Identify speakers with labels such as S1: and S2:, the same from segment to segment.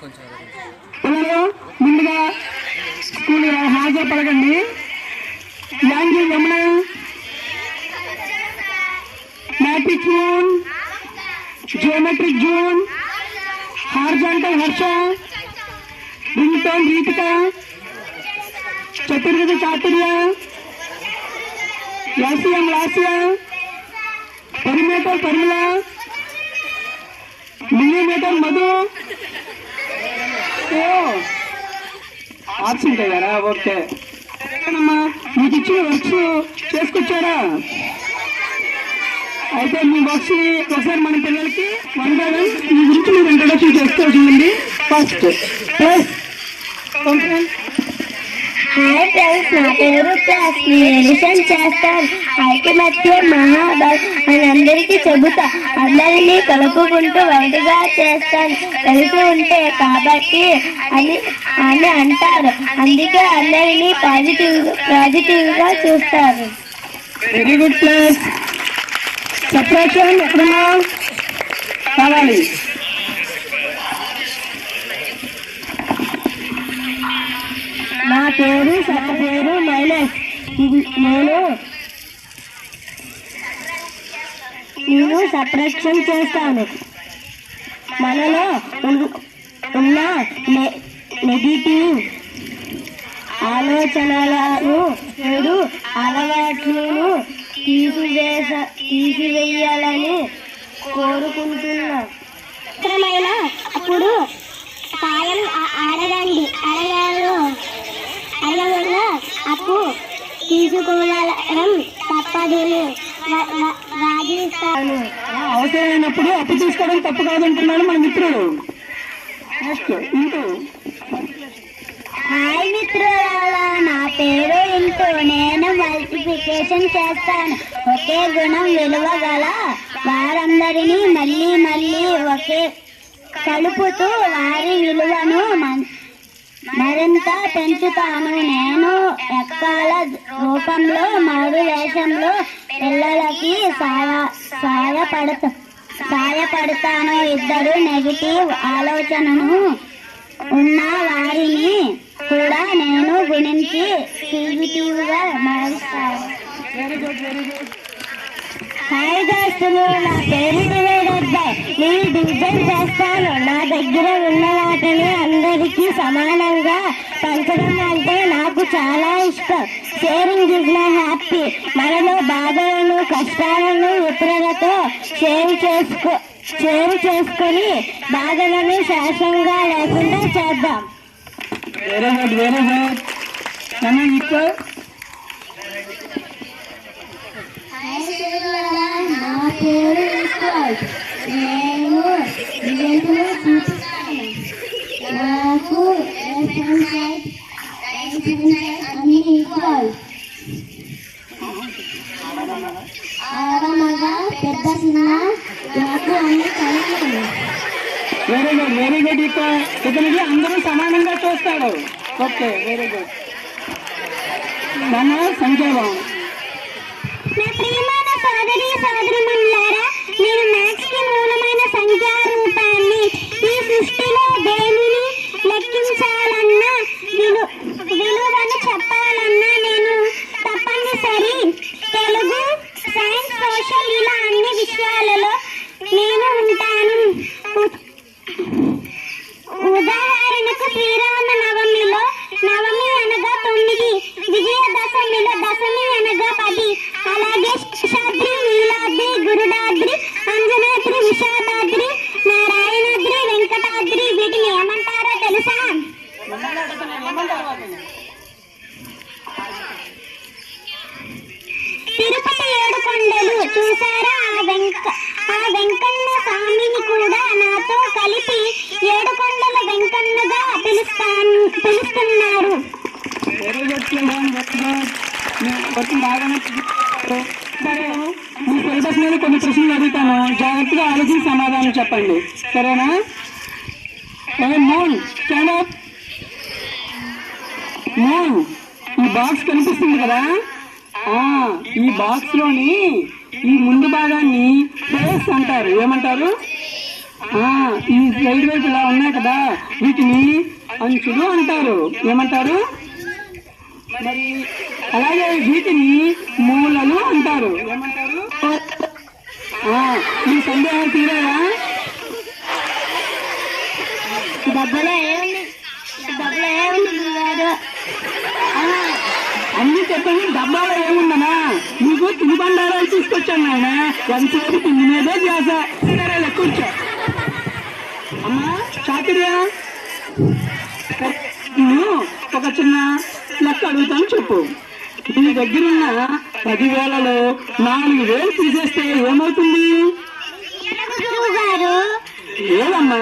S1: పిల్లలు ముందుగా స్కూల్ హాజరు పడకండి. యాంగి Yamuna, matric June, geometric June, horizontal Harsha, ringtone Ritika, చతుర్విధ చాతుర్య, లాసియం Lasya, perimeter Parimala, millimetre Madhu. Option కదా, ఓకే అమ్మా. మీకు ఇచ్చిన వర్క్స్ చేసుకొచ్చారా? అయితే మీ వర్క్స్ ఒకసారి మన పిల్లలకి వన్ బై వన్ మీ గురించి మీరు ఇంట్రొడక్షన్ చేసుకోవాల్సిందండి. ఫస్ట్
S2: హాయ్ ఫ్రెండ్స్, నా పేరు క్లాస్. నేను ఎడిషన్ చేస్తాను. ఐకమత్య మహాభారత్ అని అందరికీ చెబుతా. అందరినీ కలుపుకుంటూ వైడ్గా చేస్తాను. కలిసి ఉంటే కాబట్టి అని అని అంటారు. అందుకే అందరినీ పాజిటివ్గా చూస్తారు.
S1: Very good class. సెపరేషన్ ఎక్కడన్నా కావాలి.
S2: నా పేరు మైనస్. నేను సబ్ట్రాక్షన్ చేస్తాను. మనలో ఉన్న నెగిటివ్ ఆలోచనలను చెడు అలవాట్లను తీసివేయాలని కోరుకుంటున్నా. అప్పుడు సాయం అడగండి. అడగగా అప్పు తీసుకోవడం తప్పదని వాదిస్తాను.
S1: అవసరమైనప్పుడు అప్పు తీసుకోవడం తప్పు కాదంటున్నాడు మన మిత్రుడు.
S2: హాయ్ మిత్రులారా, నా పేరు ఇంటూ. నేను మల్టిప్లికేషన్ చేస్తాను. ఒకే గుణం విలువ గల వారందరినీ మళ్ళీ మళ్ళీ ఒకే కలుపుతూ వారి విలువను మరింత పెంచుతాను. నేను ఎక్కాల రూపంలో మారు వేషంలో పిల్లలకి సాయపడతాను. ఇద్దరు నెగిటివ్ ఆలోచనను ఉన్న వారిని కూడా నేను గురించి పాజిటివ్ గా మారుస్తాను. హాయ్ దోస్తులు, నా పేరు నేను డిజైన్ చేస్తాను. నా దగ్గర ఉన్న వాటిని అందరికీ సమానంగా పంచడం అంటే నాకు చాలా ఇష్టం. Sharing is my happy. మనలో బాధలను కష్టాలను ఇతరులతో షేర్ చేసుకొని బాధలను శాశ్వతంగా లేకుండా చేద్దాం.
S1: Very good, very good.
S2: నా పేరు నేను నాకు అన్ని ఈక్వల్. ఆడమగ పెద్ద చిన్న నాకు అన్ని కలిగి.
S1: Very good, very good. ఇతనికి అందరూ సమానంగా చూస్తాడు. Okay, very good. మన సంఖ్యాభావం.
S2: నా ప్రియమైన సోదరీమణులారా, నేను మ్యాథ్స్ కి మూలమైన సంఖ్యా రూపాన్ని ఈ సృష్టిలో దేనిని లెక్కించాలన్నా విలువను చెప్పాలన్నా నేను తప్పనిసరి. తెలుగు, సైన్స్, సోషల్ ఇలా అన్ని విషయాలలో నేను ఉంటాను. ఉదాహరణకు శ్రీరామ నవమిలో నవమి అనగా 9, విజయదశమిలో దశమి అనగా 10. అలాగే శేషాద్రి, నీలాద్రి, గురుడాద్రి, అంజనాద్రి, విషాదాద్రి, నారాయణాద్రి, వెంకటాద్రి వీటిని ఏమంటారో తెలుసా? తిరుపతి 7 కొండలు చూసారా? ఆ వెంకన్న స్వామిని కూడా నాతో కలిపి 7 కొండల వెంకన్నగా పిలుస్తున్నారు.
S1: సరే, మీ సిలబస్ మీద కొన్ని ప్రశ్నలు అడుగుతాను. జాగ్రత్తగా ఆలోచించి సమాధానం చెప్పండి, సరేనా? Moon stand up. మూన్, ఈ బాక్స్ కనిపిస్తుంది కదా, ఈ బాక్స్ లోని ఈ ముందు భాగాన్ని ఫేస్ అంటారు. ఏమంటారు? ఈ సైడ్ వైపు ఇలా ఉన్నాయి కదా, వీటిని అంచులు అంటారు. ఏమంటారు? మరి అలాగే వీటిని మూలలు అంటారు. ఏమంటారు? ఈ సందేహాలు తీరాయా?
S2: డబ్బులో ఏముంది గురుగారు?
S1: అన్ని చెప్పండి. డబ్బాలో ఏముందనా? నీకు తినుబండారాలు తీసుకొచ్చాను నాయన. ఎంతసేపు తిండి మీదే ధ్యాస. కూర్చో అమ్మా. చాతుర్యా, నేను ఒక చిన్న లెక్క అడుగుతాను, చెప్పు. నీ దగ్గరున్న 10,000లో 4,000 తీసేస్తే ఏమవుతుంది?
S2: గురువుగారు
S1: ఏదమ్మా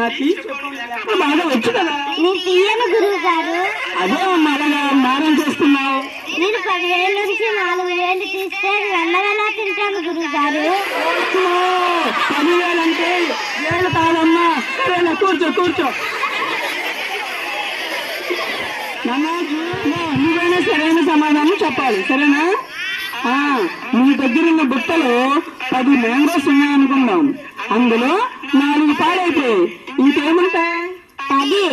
S1: బాగా వచ్చు కదా.
S2: నేను తీయను గురువుగారు.
S1: అదే అమ్మా అలాగా మారం చేస్తున్నావు.
S2: నేను 10,000 నుంచి 4,000 తీస్తే వెళ్ళవెలా తింటాను గురువుగారు?
S1: 10,000 అంటే 7 కాదమ్మా. సరేనా, కూర్చో. నువ్వైనా సరైన సమాధానం చెప్పాలి, సరేనా? నీ దగ్గరున్న బుట్టలో 10 మ్యాంగోస్ ఉన్నాయనుకుందాం. అందులో 4 పాడైపోయి ఇంకేముంటాయి?
S2: 10.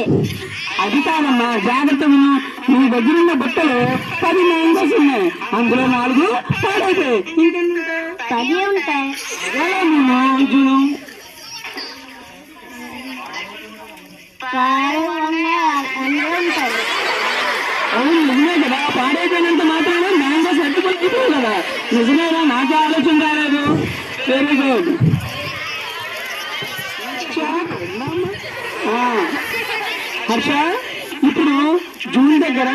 S1: అది కాదమ్మా, జాగ్రత్త విను. నీ దగ్గరున్న బుట్టలో 10 మ్యాంగోస్ ఉన్నాయి. అందులో 4 పాడైపోయి ఇంకేముంటాయి?
S2: 10 ఉంటాయి.
S1: చూడు, అవును నిజమే కదా. పాడైపోయినంత మాత్రమే మ్యాంగోస్ ఎత్తుకుంటుంది కదా. నిజమేనా? నాకే ఆలోచన రాలేదు. Very good. హర్ష, ఇప్పుడు జూన్ దగ్గర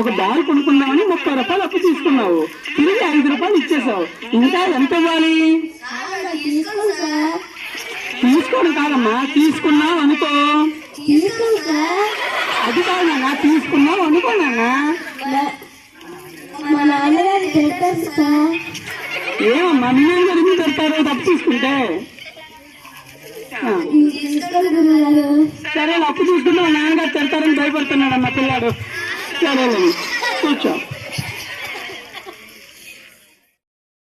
S1: ఒక డాల్ కొనుక్కుందామని 30 రూపాయలు అప్పు తీసుకున్నావు. తిరిగి 5 రూపాయలు ఇచ్చేసావు. ఇంకా ఎంత ఇవ్వాలి? తీసుకోవడం కాదమ్మా, తీసుకున్నావు అనుకో. అది కాదు నాన్న, తీసుకున్నావు అనుకో నాన్న.
S2: మా నాన్నగారు తిడతారు సార్.
S1: ఏమమ్మా నిన్నేం జరిగింది పెడతారు తప్పు తీసుకుంటే? సరే అప్పు తీసుకుంటే మా నాన్నగారు తిడతారని భయపడుతున్నాడు అన్న పిల్లాడు. సరే కూర్చో.